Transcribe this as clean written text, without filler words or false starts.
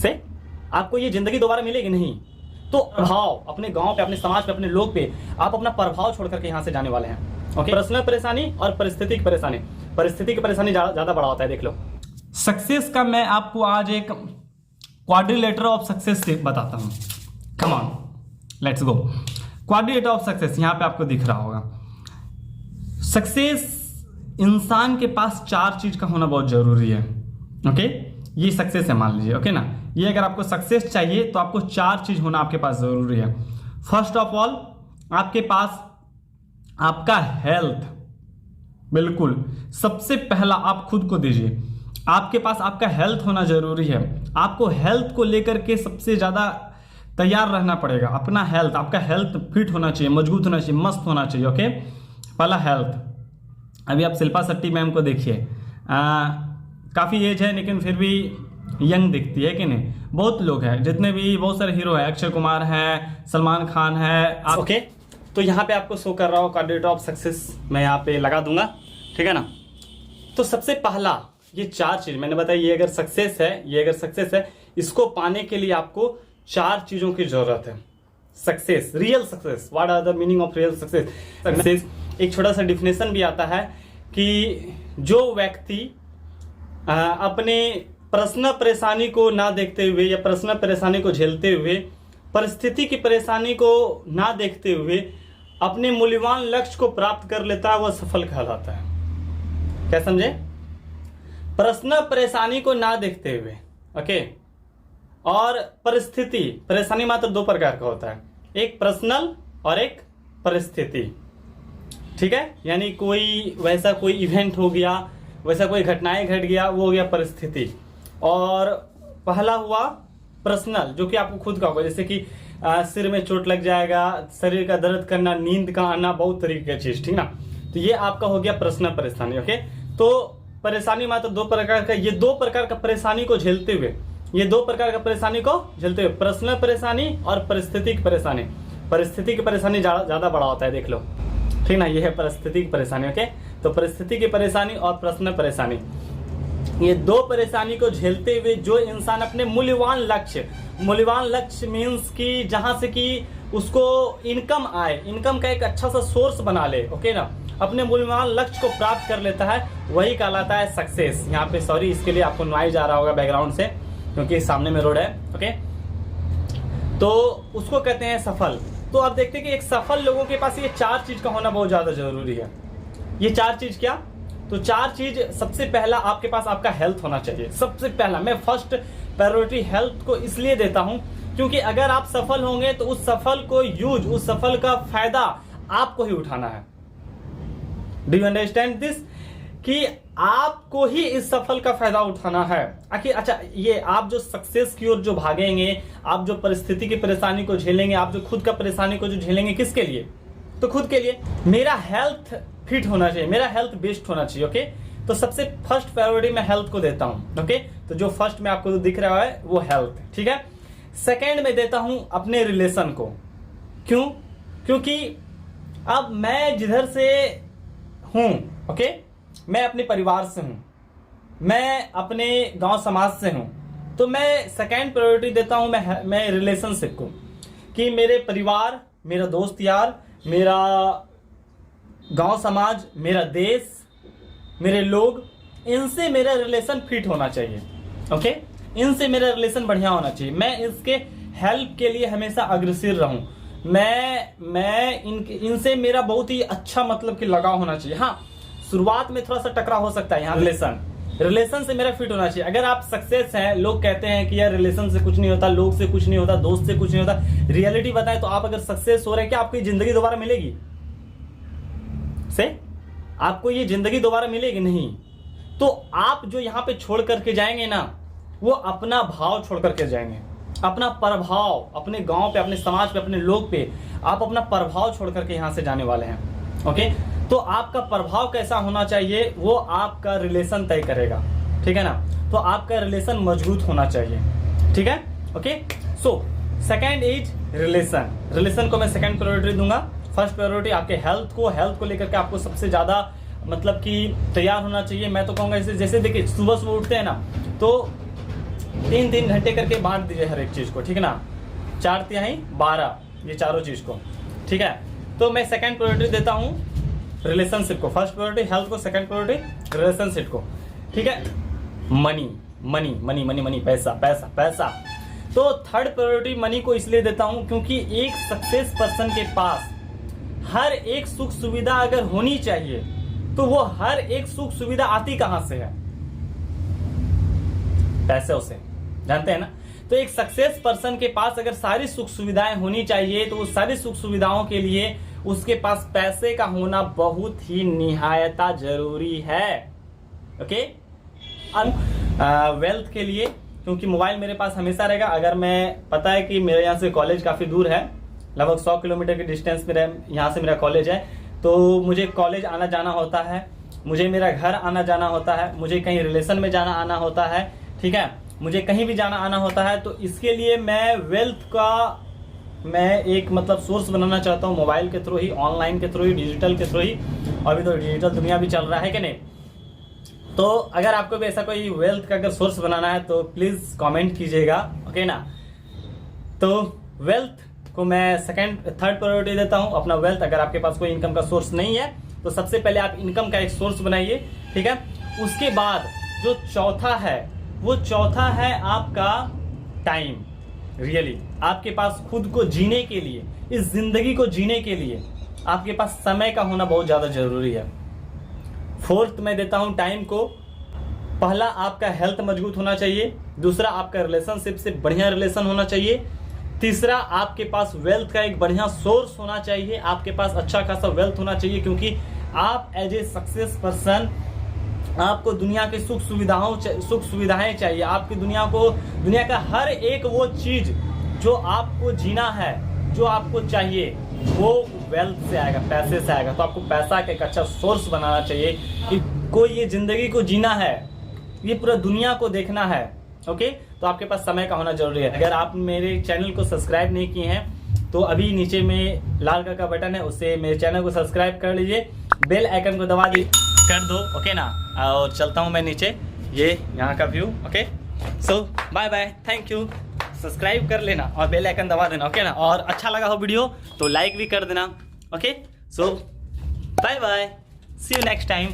से आपको ये जिंदगी दोबारा मिलेगी नहीं। तो प्रभाव अपने गांव पे, अपने समाज पे, अपने लोग पे आप अपना प्रभाव छोड़ करके यहाँ से जाने वाले हैं। ओके, पर्सनल परेशानी और परिस्थिति की परेशानी। परिस्थिति की परेशानी ज्यादा बड़ा होता है, देख लो। सक्सेस का मैं आपको आज एक क्वाड्रिलेटर ऑफ सक्सेस से बताता हूँ। Come on, let's go. Quadrilateral of success यहाँ पे आपको दिख रहा होगा। सक्सेस, इंसान के पास 4 चीज का होना बहुत जरूरी है। ओके, ये सक्सेस है मान लीजिए। ओके ना, ये अगर आपको सक्सेस चाहिए तो आपको 4 चीज होना आपके पास जरूरी है। फर्स्ट ऑफ ऑल, आपके पास आपका हेल्थ, बिल्कुल सबसे पहला आप खुद को दीजिए। आपके पास आपका हेल्थ होना जरूरी है। आपको हेल्थ को लेकर के सबसे ज्यादा तैयार रहना पड़ेगा। अपना हेल्थ, आपका हेल्थ फिट होना चाहिए, मजबूत होना चाहिए, मस्त होना चाहिए। ओके, पहला हेल्थ। अभी आप शिल्पा शेट्टी मैम को देखिए, काफी एज है लेकिन फिर भी यंग दिखती है कि नहीं। बहुत लोग हैं, जितने भी बहुत सारे हीरो हैं, अक्षय कुमार है, सलमान खान है। ओके, तो यहाँ पे आपको शो कर रहा हूँ क्वाड्रिलेटर ऑफ सक्सेस, मैं यहाँ पे लगा दूंगा, ठीक है ना। तो सबसे पहला ये 4 चीज मैंने बताया, ये अगर सक्सेस है, इसको पाने के लिए आपको 4 चीजों की जरूरत है। Success, real success, what are the meaning of real success. Success एक छोटा सा डिफिनेशन भी आता है कि जो व्यक्ति अपने पर्सनल परेशानी को ना देखते हुए या पर्सनल परेशानी को झेलते हुए, परिस्थिति की परेशानी को ना देखते हुए अपने मूल्यवान लक्ष्य को प्राप्त कर लेता है, वह सफल कहलाता है। क्या समझे? पर्सनल परेशानी को ना देखते हुए, ओके। और परेशानी मात्र 2 प्रकार का होता है, एक पर्सनल और एक परिस्थिति, ठीक है। यानी कोई इवेंट हो गया, वैसा कोई घटनाएं घट गया, वो हो गया परिस्थिति। और पहला हुआ पर्सनल, जो कि आपको खुद का होगा, जैसे कि सिर में चोट लग जाएगा, शरीर का दर्द करना, नींद का आना, बहुत तरीके की चीज, ठीक ना। तो ये आपका हो गया पर्सनल परेशानी। ओके, तो परेशानी मात्र 2 प्रकार का, ये 2 प्रकार का परेशानी को झेलते हुए, पर्सनल परेशानी और परिस्थिति की परेशानी। परिस्थिति की परेशानी ज्यादा बड़ा होता है, देख लो, ठीक ना। ये है परिस्थिति की परेशानी। ओके, तो परिस्थिति की परेशानी और पर्सनल परेशानी, ये 2 परेशानी को झेलते हुए जो इंसान अपने मूल्यवान लक्ष्य मीन्स कि जहां से कि उसको इनकम आए, इनकम का एक अच्छा सा सोर्स बना ले, ओके ना, अपने मूल्यवान लक्ष्य को प्राप्त कर लेता है, वही कहलाता है सक्सेस। यहाँ पे सॉरी, इसके लिए आपको नॉइज आ रहा होगा बैकग्राउंड से, क्योंकि सामने में रोड है। ओके, तो उसको कहते हैं सफल। तो आप देखते हैं कि एक सफल लोगों के पास ये 4 चीज का होना बहुत ज्यादा जरूरी है। ये 4 चीज क्या? तो 4 चीज, सबसे पहला आपके पास आपका हेल्थ होना चाहिए। सबसे पहला, मैं फर्स्ट प्रायोरिटी हेल्थ को इसलिए देता हूं क्योंकि अगर आप सफल होंगे तो उस सफल का फायदा आपको ही उठाना है। Do you understand this? कि आपको ही इस सफल का फायदा उठाना है। आखिर अच्छा, ये आप जो सक्सेस की ओर जो भागेंगे, आप जो परिस्थिति की परेशानी को झेलेंगे, आप जो खुद का परेशानी को जो झेलेंगे, किसके लिए? तो खुद के लिए। मेरा हेल्थ फिट होना चाहिए, मेरा हेल्थ बेस्ट होना चाहिए। ओके, तो सबसे फर्स्ट प्रायोरिटी मैं हेल्थ को देता हूं। ओके, तो जो फर्स्ट में आपको दिख रहा है वो हेल्थ, ठीक है। सेकेंड में देता हूं अपने रिलेशन को। क्यों? क्योंकि अब मैं जिधर से हूं, ओके, मैं अपने परिवार से हूं, मैं अपने गांव समाज से हूं, तो मैं सेकेंड प्रायोरिटी देता हूं मैं रिलेशनशिप को, कि मेरे परिवार, मेरा दोस्त यार, मेरा गांव समाज, मेरा देश, मेरे लोग, इनसे मेरा रिलेशन फिट होना चाहिए। ओके, इनसे मेरा रिलेशन बढ़िया होना चाहिए। मैं इसके हेल्प के लिए हमेशा अग्रसर रहूं। मैं इनसे मेरा बहुत ही अच्छा मतलब कि लगाव होना चाहिए। हाँ, शुरुआत में थोड़ा सा टकराव हो सकता है यहाँ, रिलेशन से मेरा फिट होना चाहिए। अगर आप सक्सेस हैं, लोग कहते हैं कि यार रिलेशन से कुछ नहीं होता, लोग से कुछ नहीं होता, दोस्त से कुछ नहीं होता, रियलिटी बताएं तो आप अगर सक्सेस हो रहे हैं, क्या आपको ये जिंदगी दोबारा मिलेगी? आपको ये जिंदगी दोबारा मिलेगी नहीं। तो आप जो यहाँ पे छोड़ करके जाएंगे ना, वो अपना भाव छोड़ करके जाएंगे, अपना प्रभाव, अपने गांव पे, अपने समाज पे, अपने लोग पे आप अपना प्रभाव छोड़ करके यहाँ से जाने वाले हैं। ओके, तो आपका प्रभाव कैसा होना चाहिए वो आपका रिलेशन तय करेगा, ठीक है ना। तो आपका रिलेशन मजबूत होना चाहिए, ठीक है। Okay, so second is relation को मैं सेकंड प्रायोरिटी दूंगा। फर्स्ट प्रायोरिटी आपके हेल्थ को लेकर के आपको सबसे ज्यादा मतलब कि तैयार होना चाहिए। मैं तो कहूंगा जैसे देखिए सुबह उठते हैं ना, तो 3-3 घंटे करके बांट दीजिए हर एक चीज़ को, ठीक है ना। 4×3 12, ये चारों चीज़ को, ठीक है। तो मैं सेकंड प्रायोरिटी देता हूँ रिलेशनशिप को, फर्स्ट प्रायोरिटी हेल्थ को, सेकंड प्रायोरिटी रिलेशनशिप को, ठीक है। Money money money money money, पैसा पैसा पैसा। तो थर्ड प्रायोरिटी मनी को इसलिए देता हूं क्योंकि एक सक्सेस पर्सन के पास हर एक सुख सुविधा अगर होनी चाहिए तो वो हर एक सुख सुविधा आती कहां से है? पैसे से, जानते हैं ना। तो एक सक्सेस पर्सन के पास अगर सारी सुख सुविधाएं होनी चाहिए तो उस सारी सुख सुविधाओं के लिए उसके पास पैसे का होना बहुत ही निहायता जरूरी है। ओके। वेल्थ के लिए, क्योंकि मोबाइल मेरे पास हमेशा रहेगा। अगर मैं, पता है कि मेरे यहाँ से कॉलेज काफ़ी दूर है, लगभग 100 किलोमीटर के डिस्टेंस में यहाँ से मेरा कॉलेज है, तो मुझे कॉलेज आना जाना होता है, मुझे मेरा घर आना जाना होता है, मुझे कहीं रिलेशन में जाना आना होता है, ठीक है, मुझे कहीं भी जाना आना होता है। तो इसके लिए मैं वेल्थ का मैं एक मतलब सोर्स बनाना चाहता हूँ, मोबाइल के थ्रू ही, ऑनलाइन के थ्रू ही, डिजिटल के थ्रू ही। अभी तो डिजिटल दुनिया भी चल रहा है कि नहीं। तो अगर आपको भी ऐसा कोई वेल्थ का अगर सोर्स बनाना है तो प्लीज कमेंट कीजिएगा, ओके ना। तो वेल्थ को मैं थर्ड प्रायोरिटी देता हूं, अपना वेल्थ। अगर आपके पास कोई इनकम का सोर्स नहीं है तो सबसे पहले आप इनकम का एक सोर्स बनाइए, ठीक है। उसके बाद जो चौथा है वो चौथा है आपका टाइम। रियली आपके पास खुद को जीने के लिए, इस जिंदगी को जीने के लिए आपके पास समय का होना बहुत ज्यादा जरूरी है। फोर्थ मैं देता हूं टाइम को। पहला आपका हेल्थ मजबूत होना चाहिए, दूसरा आपका रिलेशनशिप से बढ़िया रिलेशन होना चाहिए, तीसरा आपके पास वेल्थ का एक बढ़िया सोर्स होना चाहिए, आपके पास अच्छा खासा वेल्थ होना चाहिए, क्योंकि आप एज ए सक्सेस पर्सन आपको दुनिया की सुख सुविधाएं चाहिए। आपकी दुनिया का हर एक वो चीज जो आपको जीना है, जो आपको चाहिए, वो वेल्थ से आएगा, पैसे से आएगा। तो आपको पैसा का एक अच्छा सोर्स बनाना चाहिए कि कोई ये जिंदगी को जीना है, ये पूरा दुनिया को देखना है, ओके। तो आपके पास समय का होना जरूरी है। अगर आप मेरे चैनल को सब्सक्राइब नहीं किए हैं तो अभी नीचे में लाल कलर का बटन है, उससे मेरे चैनल को सब्सक्राइब कर लीजिए, बेल आइकन को दबा कर दो, ओके ना। और चलता हूँ मैं नीचे, ये यहाँ का view, okay. So bye bye, thank you. Subscribe कर लेना और बेल आइकन दबा देना, ओके ना। और अच्छा लगा हो वीडियो तो लाइक भी कर देना, okay. So bye bye, see you next time.